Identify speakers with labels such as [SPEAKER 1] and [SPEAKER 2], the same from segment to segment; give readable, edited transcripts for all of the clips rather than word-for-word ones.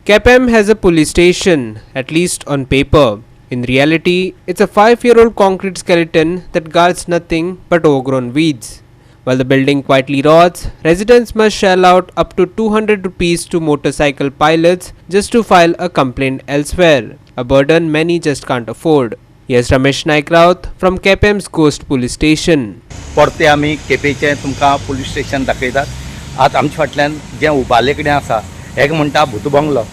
[SPEAKER 1] KPM has a police station, at least on paper. In reality, it's a 5-year-old concrete skeleton that guards nothing but overgrown weeds. While the building quietly rots, residents must shell out up to 200 rupees to motorcycle pilots just to file a complaint elsewhere, a burden many just can't afford. Yes, Ramesh Naik Raut from KPM's Ghost Police Station.
[SPEAKER 2] परते आमी केपेंचें तुमकां police station दाखयतात. आज आमचे फाटल्यान जें उबारले कडेन आसा हेका म्हणटा भूत बंगलो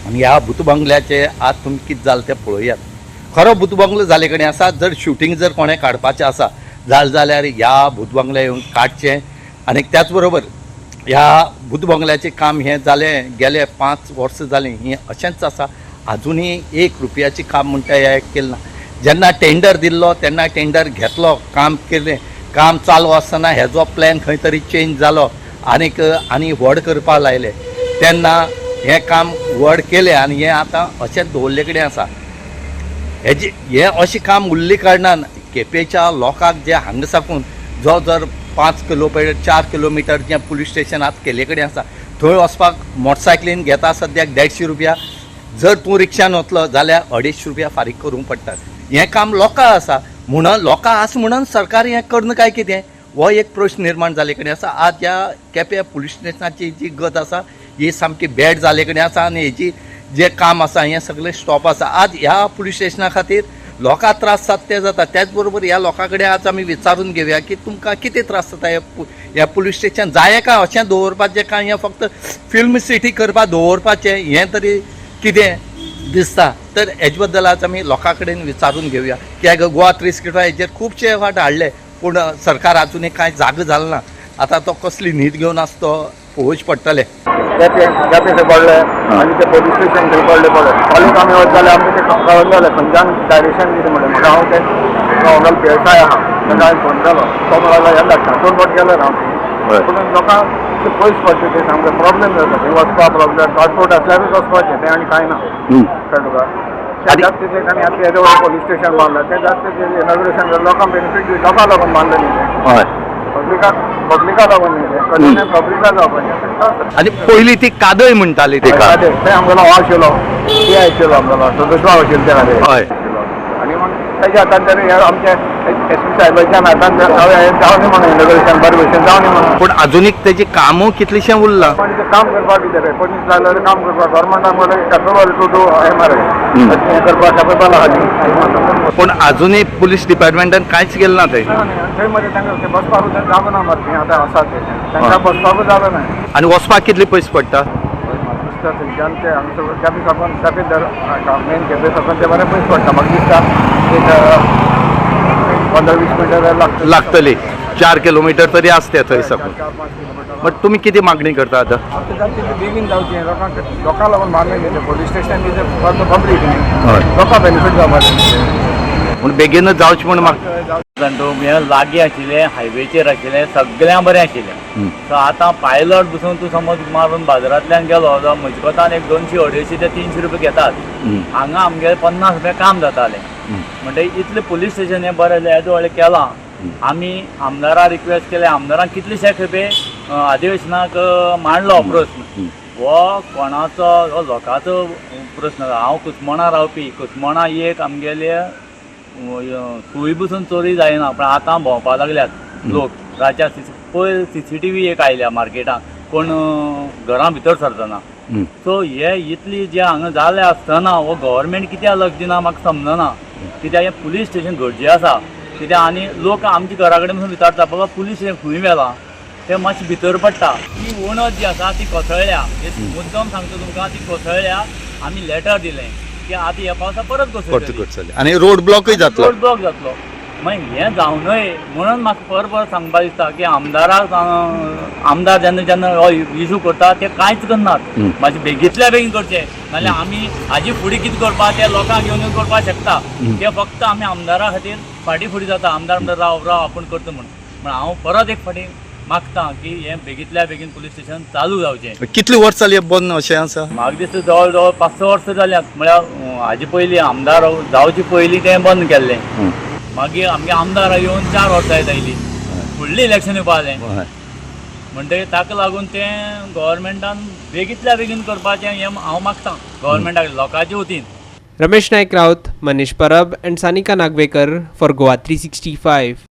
[SPEAKER 2] आनी ह्या भूत बंगल्याचे आज तुमी कितें जालें तें पळयात. खरो भूत बंगलो जाले कडेन आसा. जर शूटिंग जर कोणें काडपाचें आसा जाल्यार ह्या भूत बंगल्या येवन काडचें. आनी त्याच बरोबर ह्या भूत बंगल्याचें काम हें जालें गेले 5 वर्सां जालीं हें अशेंच आसा. आजुनूय 1 रुपयाचें काम म्हणटा हें केलें ना. जेन्ना टेंडर दिल्लो तेन्ना टेंडर घेतलो, काम केलें, काम चालू आसतना हेजो प्लॅन खंय तरी चेंज जालो आनी व्हड करपा लायले. तेन्ना हें काम व्हड केलें आनी हें आतां अशेंच दवरले कडेन आसा. हें अशें काम उरले कारणान केपेंच्या लोकांक जे हांगा साकून जो जर 5 किलोमीटर 4 किलोमीटर जें पुलीस स्टेशन आतां केले कडेन आसा थंय वचपाक मोटरसायकलीन घेता सद्याक 150 रुपया. जर तूं रिक्षान वतलो जाल्यार 250 रुपया फारीक करूंक पडटात. हें काम लोकां आसा म्हणून लोकां आसा म्हणून सरकार हें करना काय कितें हो एक प्रश्न निर्माण जाले कडेन आसा. आज ह्या केपें पुलीस स्टेशनाची जी गत आसा ही सामकी बॅड जाले कडेन आसा आनी हेजी जें काम आसा हें सगळें स्टॉप आसा. आज ह्या पुलीस स्टेशना खातीर लोकांक त्रास जाता ते जाता. त्याच बरोबर ह्या लोकां कडेन आज आमी विचारून घेवया की तुमकां कितें त्रास जाता ह्या पुलीस स्टेशन जाय काय अशें दवरपाचें काय हें फक्त फिल्म सिटी करपाक दवरपाचें हें तरी कितें दिसता. तर हेजे बद्दल आज आमी लोकां कडेन विचारून घेवया. कित्याक गोवा 365 हेजेर खुबशे फावट हाडले पूण सरकार आजुनूय कांय जागो जालो ना. आतां तो कसली न्हीद घेवन आसा तो पळोवचें पडटलें.
[SPEAKER 3] केपें थंय पडले आनी ते पुलीस स्टेशन थंय पडले कॉलेज आमी वच जाल्यार आमकां ते कळून जालें खंयच्यान डायरेक्शन कितें म्हणलें. म्हाका हांव ते हांगा पेसाय आहा ताका हांवें फोन केलो. तो म्हणलो हें धाडटा 2 फावट गेलो हांव. पूण लोकांक ते पयस पडटा ते सामकें प्रॉब्लेम जाता. थंय वचपाक प्रॉब्लेम ट्रान्सपोर्ट आसल्यारूच वचपाचें तें आनी कांय ना. कळ्ळें तुका. ते जास्त तें आनी आतां येदो पुलीस स्टेशन बांदलां तें जास्त तें इनॉग्रेशन लोकांक बेनिफीट लोकांक लागून बांदलें न्ही तें.
[SPEAKER 2] हय
[SPEAKER 3] पब्लिका लागून न्ही तें. कन्टिन्यू पब्लिका जावपाचें.
[SPEAKER 2] आनी पयलीं ती कादय म्हणटाली तेका.
[SPEAKER 3] तें आमगेलो हो आशिल्लो ती आशिल्लो आमगेलो तो दुसरो आशिल्लो त्या खातीर.
[SPEAKER 2] हय
[SPEAKER 3] आनी मग तेज्या हातान तरी आमचे एस पी साहेबाच्या हातान जावनी म्हणून इनॉग्रेशन बरें भशेन जावनी म्हणून.
[SPEAKER 2] पूण आजुनीक तेजें कामूय कितलेशें उरलां.
[SPEAKER 3] पण ते काम करपाक कितें रे पयलीं जाल्यार काम करपाक गव्हर्मेंटान म्हणलें कॅपेबल टू डू हें मरे हें करपाक कॅपेबल आहा.
[SPEAKER 2] पूण आजुनूय पुलीस डिपार्टमेंटान कांयच केलें ना थंय.
[SPEAKER 3] थंय मरे तांकां ते बसपाक जागो ना मरे थंय आतां आसा ते तांकां बसपाकूच जागो ना.
[SPEAKER 2] आनी वचपाक कितले पयस पडटा.
[SPEAKER 3] थंयच्यान ते हांगा केपें साकून मेन केपें साकून ते बरें पयस पडटा. म्हाका दिसता एक 15-20 मिटर
[SPEAKER 2] लागतली. 4 किलोमीटर तरी आसते थंय साकून.
[SPEAKER 3] 4-5 किलोमीटर.
[SPEAKER 2] बट तुमी कितें मागणी करता आतां.
[SPEAKER 3] आतां जाता तितलें बेगीन जावचें. लोकांक लागून बांदलें न्ही तें पुलीस स्टेशन बी तें कंप्लीट न्ही. लोकांक बेनिफीट जावपाचें
[SPEAKER 2] पूण बेगीनच जावचें म्हूण म्हाका.
[SPEAKER 4] हें लागीं आशिल्लें हायवेचेर आशिल्लें सगळ्यां बरें आशिल्लें. सो आतां पायलट बसून तूं समज मारून बाजारांतल्यान गेलो जाल्यार म्हजे कोतान एक 200-250 ते 300 रुपया घेतात. हांगा आमगे 50 रुपया काम जातालें. म्हणजे इतलें पुलीस स्टेशन हें बरें येदो व्हडलें केलां. आमी आमदाराक रिक्वेस्ट केलें. आमदारान कितलेशे खेपे अधिवेशनाक मांडलो हो प्रस्न. हो कोणाचो हो लोकांचो प्रस्न. हांव कुसमोणा रावपी. कुसमोणा एक आमगेले खंय बसून चोरी जायना पण आतां भोंवपाक लागल्यात लोक. रातच्या पयर CCTV एक आयल्या मार्केटान कोण घरां भितर सरतना. सो हे इतली जे हांगा जालें आसतना हो गव्हर्मेंट कित्याक लक्ष दिना म्हाका समजना. कित्याक हें पुलीस स्टेशन गरजेचें आसा. कित्याक आनी लोक आमच्या घरा कडेन वचून विचारता बाबा पुलीस स्टेशन खंय व्हेलां तें मातशें भितर पडटा. ती वणत जी आसा ती कोसळ्ळ्या. मुद्दम सांगता तुमकां ती कोसळ्ळ्या. आमी लेटर दिलें की आतां ह्या पावसा परत कोसळटली
[SPEAKER 2] आनी रोड ब्लॉकूय जातलो.
[SPEAKER 4] रोड ब्लॉक जातलो. मागीर हें जावं न्हय म्हणून म्हाका परत सांगपाक दिसता की आमदाराक आमदार जेन्ना हो इशू करता ते कांयच करनात. मातशें बेगींतल्या बेगीन करचें. नाल्यार आमी हाजी फुडें कितें करपा तें लोकांक घेवन येवन करपाक शकता. तें फक्त आमी आमदारा खातीर फाटीं फुडें जाता. आमदार राव आपूण करता म्हणून. पूण हांव परत एक फाटीं मागता की हें बेगींतल्या बेगीन पुलीस स्टेशन चालू जावचें.
[SPEAKER 2] कितली वर्स जाली बंद अशें आसा.
[SPEAKER 4] म्हाका दिसता जवळ जवळ 5-6 वर्सां जाल्यात. म्हळ्यार हाजे पयलीं आमदार जावचे पयलीं तें बंद केल्लें. मागीर आमगे आमदार येवन 4 वर्सां येत आयलीं. फुडलीं इलेक्शन येवपा जालें. म्हणटकीर ताका लागून तें गव्हर्मेंटान बेगींतल्या बेगीन करपाचें हें हांव मागतां गव्हर्मेंटाक लोकांचे वतीन.
[SPEAKER 1] Ramesh Naik Raut, Manish Parab and Sanika Nagvekar for Goa 365.